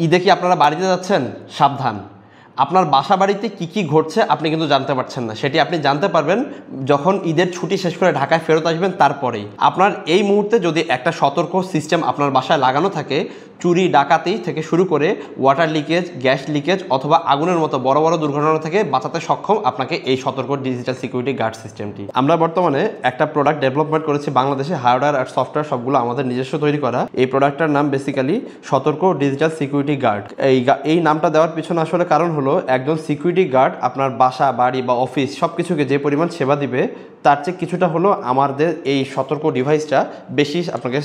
ঈদে কি আপনারা বাড়িতে যাচ্ছেন? সাবধান, আপনার বাসা বাড়িতে কী ঘটছে আপনি কিন্তু জানতে পারছেন না। সেটি আপনি জানতে পারবেন যখন ঈদের ছুটি শেষ করে ঢাকায় ফেরত আসবেন তারপরেই। আপনার এই মুহূর্তে যদি একটা সতর্ক সিস্টেম আপনার বাসায় লাগানো থাকে, চুরি ডাকাতি থেকে শুরু করে ওয়াটার লিকেজ, গ্যাস লিকেজ অথবা আগুনের মতো বড় বড় দুর্ঘটনা থেকে বাঁচাতে সক্ষম আপনাকে এই সতর্ক ডিজিটাল সিকিউরিটি গার্ড সিস্টেমটি। আমরা বর্তমানে একটা প্রোডাক্ট ডেভেলপমেন্ট করেছি বাংলাদেশে, হার্ডওয়্যার আর সফটওয়্যার সবগুলো আমাদের নিজস্ব তৈরি করা। এই প্রোডাক্টটার নাম বেসিক্যালি সতর্ক ডিজিটাল সিকিউরিটি গার্ড। এই নামটা দেওয়ার পিছনে আসলে কারণ হলো, একজন সিকিউরিটি গার্ড আপনার বাসা বাড়ি বা অফিস সব কিছুকে যে পরিমাণ সেবা দিবে তার চেয়ে কিছুটা হলো আমাদের এই সতর্ক ডিভাইসটা বেশি আপনাকে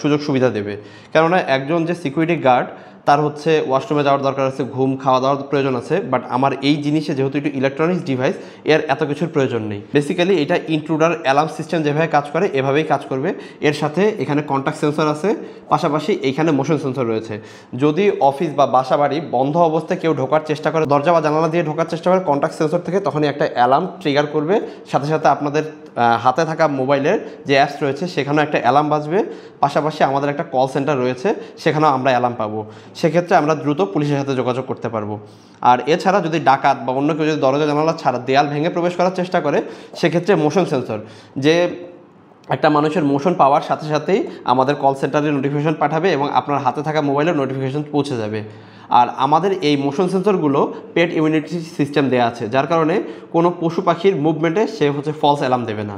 সুযোগ সুবিধা দেবে। কেননা একজন যে সিকিউরিটি গার্ড তার হচ্ছে ওয়াশরুমে যাওয়ার দরকার আছে, ঘুম খাওয়া দাওয়ার প্রয়োজন আছে, বাট আমার এই জিনিসে যেহেতু একটু ইলেকট্রনিক্স ডিভাইস এর এত কিছুর প্রয়োজন নেই। বেসিক্যালি এটা ইন্ট্রুডার অ্যালার্ম সিস্টেম যেভাবে কাজ করে এভাবেই কাজ করবে। এর সাথে এখানে কন্ট্যাক্ট সেন্সর আছে, পাশাপাশি এইখানে মোশন সেন্সর রয়েছে। যদি অফিস বা বাসা বাড়ি বন্ধ অবস্থায় কেউ ঢোকার চেষ্টা করে, দরজা বা জানালা দিয়ে ঢোকার চেষ্টা করে, কন্ট্যাক্ট সেন্সর থেকে তখনই একটা অ্যালার্ম ট্রিগার করবে। সাথে সাথে আপনাদের হাতে থাকা মোবাইলের যে অ্যাপস রয়েছে সেখানেও একটা অ্যালার্ম বাজবে। পাশাপাশি আমাদের একটা কল সেন্টার রয়েছে, সেখানেও আমরা অ্যালার্ম পাবো। সেক্ষেত্রে আমরা দ্রুত পুলিশের সাথে যোগাযোগ করতে পারবো। আর এছাড়া যদি ডাকাত বা অন্য কেউ যদি দরজা জানালা ছাড়া দেয়াল ভেঙে প্রবেশ করার চেষ্টা করে, সেক্ষেত্রে মোশন সেন্সর, যে একটা মানুষের মোশন পাওয়ার সাথে সাথেই আমাদের কল সেন্টারে নোটিফিকেশন পাঠাবে এবং আপনার হাতে থাকা মোবাইলে নোটিফিকেশন পৌঁছে যাবে। আর আমাদের এই মোশন সেন্সরগুলো পেট ইমিউনিটি সিস্টেম দেওয়া আছে, যার কারণে কোনো পশু পাখির মুভমেন্টে সে হচ্ছে ফলস অ্যালার্ম দেবে না।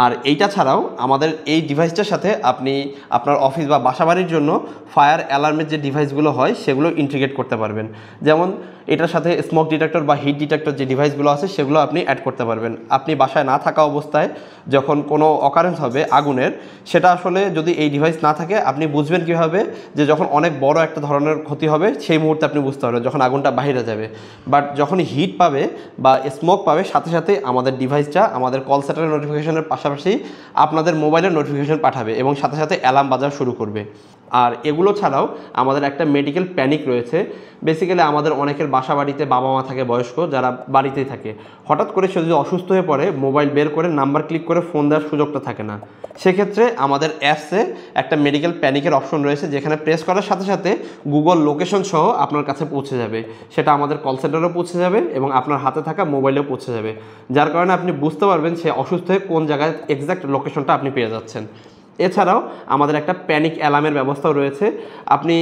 আর এইটা ছাড়াও আমাদের এই ডিভাইসটার সাথে আপনি আপনার অফিস বা বাসাবাড়ির জন্য ফায়ার অ্যালার্মের যে ডিভাইসগুলো হয় সেগুলো ইন্টিগ্রেট করতে পারবেন। যেমন এটার সাথে স্মোক ডিটেক্টর বা হিট ডিটেক্টর যে ডিভাইসগুলো আছে সেগুলো আপনি অ্যাড করতে পারবেন। আপনি বাসায় না থাকা অবস্থায় যখন কোনো অকারেন্স হবে আগুনের, সেটা আসলে যদি এই ডিভাইস না থাকে আপনি বুঝবেন কীভাবে যে যখন অনেক বড় একটা ধরনের ক্ষতি হবে সেই মুহূর্তে আপনি বুঝতে পারবেন যখন আগুনটা বাইরে যাবে। বাট যখন হিট পাবে বা স্মোক পাবে সাথে সাথে আমাদের ডিভাইসটা আমাদের কল সেন্টারের নোটিফিকেশনের পাশাপাশি আপনাদের মোবাইলের নোটিফিকেশন পাঠাবে এবং সাথে সাথে অ্যালার্ম বাজা শুরু করবে। আর এগুলো ছাড়াও আমাদের একটা মেডিকেল প্যানিক রয়েছে। বেসিক্যালি আমাদের অনেকের বাসা বাড়িতে বাবা মা থাকে বয়স্ক, যারা বাড়িতেই থাকে, হঠাৎ করে সে যদি অসুস্থ হয়ে পড়ে মোবাইল বের করে নাম্বার ক্লিক করে ফোন দেওয়ার সুযোগটা থাকে না। সেক্ষেত্রে আমাদের অ্যাপসে একটা মেডিকেল প্যানিকের অপশন রয়েছে, যেখানে প্রেস করার সাথে সাথে গুগল লোকেশন সহ আপনার কাছে পৌঁছে যাবে। সেটা আমাদের কল সেন্টারেও পৌঁছে যাবে এবং আপনার হাতে থাকা মোবাইলেও পৌঁছে যাবে, যার কারণে আপনি বুঝতে পারবেন সে অসুস্থ হয়ে কোন জায়গায় এক্স্যাক্ট লোকেশনটা আপনি পেয়ে যাচ্ছেন। এছাড়াও আমাদের একটা প্যানিক অ্যালার্মের ব্যবস্থাও রয়েছে। আপনি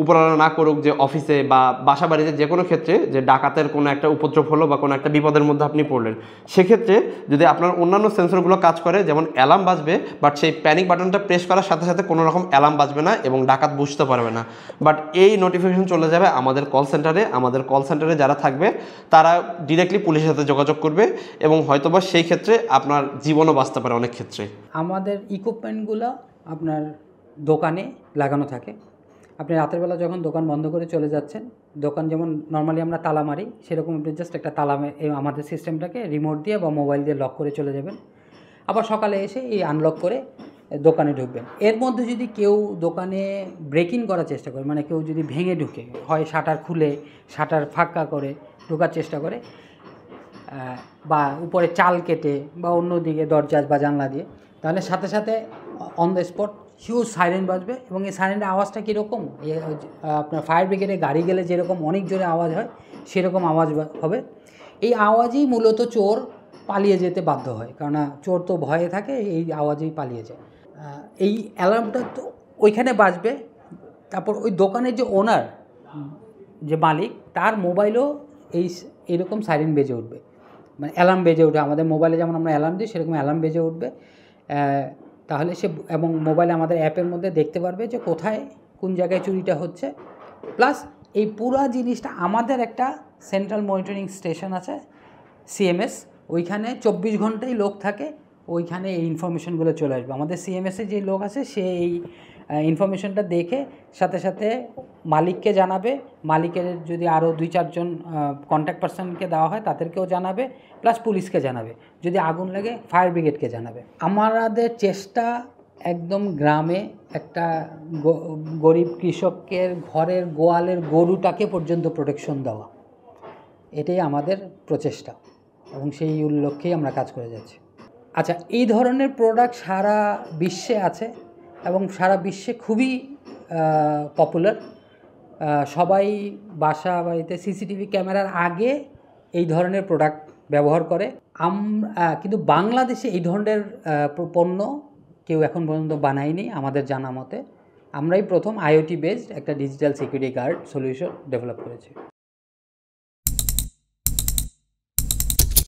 উপরালা না করুক যে অফিসে বা বাসা বাড়িতে যে কোনো ক্ষেত্রে যে ডাকাতের কোনো একটা উপদ্রব হলো বা কোনো একটা বিপদের মধ্যে আপনি পড়লেন, সেক্ষেত্রে যদি আপনার অন্যান্য সেন্সরগুলো কাজ করে যেমন অ্যালার্ম বাজবে, বাট সেই প্যানিক বাটনটা প্রেস করার সাথে সাথে কোনো রকম অ্যালার্ম বাজবে না এবং ডাকাত বুঝতে পারবে না। বাট এই নোটিফিকেশন চলে যাবে আমাদের কল সেন্টারে। আমাদের কল সেন্টারে যারা থাকবে তারা ডিরেক্টলি পুলিশের সাথে যোগাযোগ করবে এবং হয়তোবা সেই ক্ষেত্রে আপনার জীবনও বাঁচতে পারে অনেক ক্ষেত্রে। আমাদের ইকুইপমেন্টগুলো আপনার দোকানে লাগানো থাকে। আপনি রাতের বেলা যখন দোকান বন্ধ করে চলে যাচ্ছেন, দোকান যেমন নর্মালি আমরা তালা মারি সেরকম আপনি জাস্ট একটা তালা আমাদের সিস্টেমটাকে রিমোট দিয়ে বা মোবাইল দিয়ে লক করে চলে যাবেন। আবার সকালে এসে এই আনলক করে দোকানে ঢুকবেন। এর মধ্যে যদি কেউ দোকানে ব্রেক ইন করার চেষ্টা করে, মানে কেউ যদি ভেঙে ঢুকে, হয় শাটার খুলে শাটার ফাঁকা করে ঢোকার চেষ্টা করে বা উপরে চাল কেটে বা অন্য দিকে দরজা বা জানলা দিয়ে, তাহলে সাথে সাথে on the spot huge siren বাজবে। এবং এই সাইরেনের আওয়াজটা কীরকম, আপনার ফায়ার ব্রিগেডে গাড়ি গেলে যেরকম অনেক জোরে আওয়াজ হয় সেরকম আওয়াজ হবে। এই আওয়াজেই মূলত চোর পালিয়ে যেতে বাধ্য হয়, কেননা চোর তো ভয়ে থাকে, এই আওয়াজেই পালিয়ে যায়। এই অ্যালার্মটা তো ওইখানে বাজবে। তারপর ওই দোকানের যে ওনার, যে মালিক, তার মোবাইলও এইরকম সাইরেন বেজে উঠবে, মানে অ্যালার্ম বেজে উঠবে। আমাদের মোবাইলে যেমন আমরা অ্যালার্ম দিই সেরকম অ্যালার্ম বেজে উঠবে। তাহলে সে এবং মোবাইলে আমাদের অ্যাপের মধ্যে দেখতে পারবে যে কোথায় কোন জায়গায় চুরিটা হচ্ছে। প্লাস এই পুরো জিনিসটা আমাদের একটা সেন্ট্রাল মনিটরিং স্টেশন আছে, সিএমএস, ওইখানে 24 ঘন্টাই লোক থাকে, ওইখানে এই ইনফরমেশনগুলো চলে আসবে। আমাদের সিএমএসে যে লোক আছে সে এই ইনফরমেশনটা দেখে সাথে সাথে মালিককে জানাবে, মালিকের যদি আরও 2-4 জন কন্ট্যাক্ট পারসনকে দেওয়া হয় তাদেরকেও জানাবে, প্লাস পুলিশকে জানাবে, যদি আগুন লাগে ফায়ার ব্রিগেডকে জানাবে। আমাদের চেষ্টা একদম গ্রামে একটা গরিব কৃষকের ঘরের গোয়ালের গরুটাকে পর্যন্ত প্রোটেকশন দেওয়া, এটাই আমাদের প্রচেষ্টা এবং সেই লক্ষ্যেই আমরা কাজ করে যাচ্ছি। আচ্ছা, এই ধরনের প্রোডাক্ট সারা বিশ্বে আছে এবং সারা বিশ্বে খুবই পপুলার। সবাই বাসা বাড়িতে সিসিটিভি ক্যামেরার আগে এই ধরনের প্রোডাক্ট ব্যবহার করে। কিন্তু বাংলাদেশে এই ধরনের পণ্য কেউ এখন পর্যন্ত বানায়নি আমাদের জানা মতে। আমরাই প্রথম আইওটি বেসড একটা digital security guard solution develop করেছি।